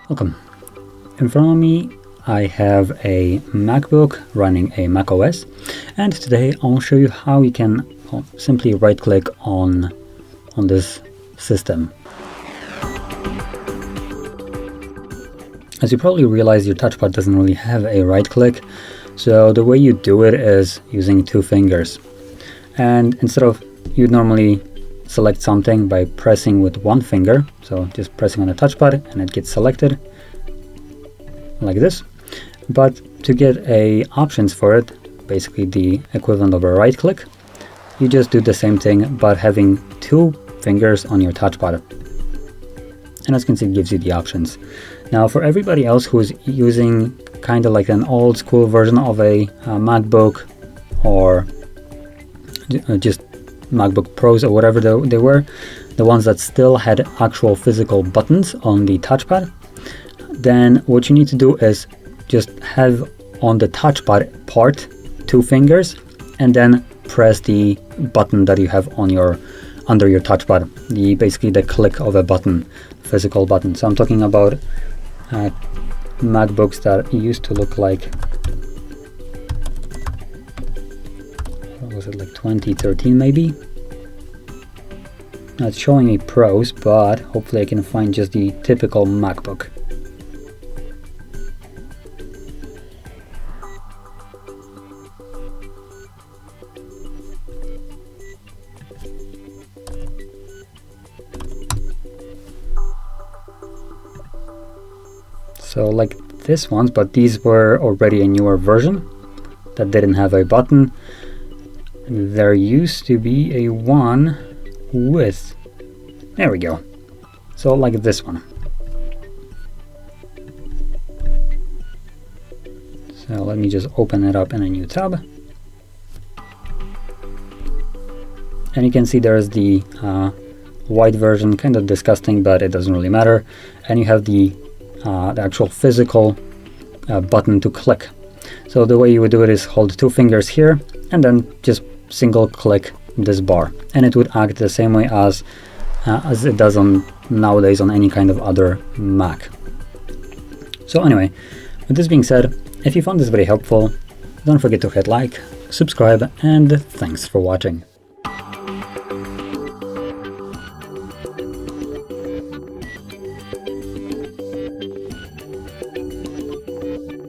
Welcome. In front of me I have a MacBook running a macOS, and today I'll show you how you can simply right click on this system. As you probably realize, your touchpad doesn't really have a right click, so the way you do it is using two fingers. And instead of, you'd normally select something by pressing with one finger, so just pressing on the touchpad and it gets selected like this. But to get options for it, basically the equivalent of a right click, you just do the same thing but having two fingers on your touchpad. And as you can see, it gives you the options. Now for everybody else who is using kind of like an old school version of a MacBook, or just MacBook Pros or whatever they were, the ones that still had actual physical buttons on the touchpad, then what you need to do is just have on the touchpad part two fingers and then press the button that you have on under your touchpad, basically the click of a button, physical button. So I'm talking about MacBooks that used to look like, what was it, like 2013 maybe? Not showing me Pros, but hopefully I can find just the typical MacBook. So like this ones, but these were already a newer version that didn't have a button. There used to be a one with, there we go, so like this one. So let me just open it up in a new tab, and you can see there's the white version, kind of disgusting, but it doesn't really matter. And you have the actual physical button to click. So the way you would do it is hold two fingers here and then just single click this bar, and it would act the same way as it does nowadays on any kind of other Mac. So anyway, with this being said, if you found this very helpful, don't forget to hit like, subscribe, and thanks for watching.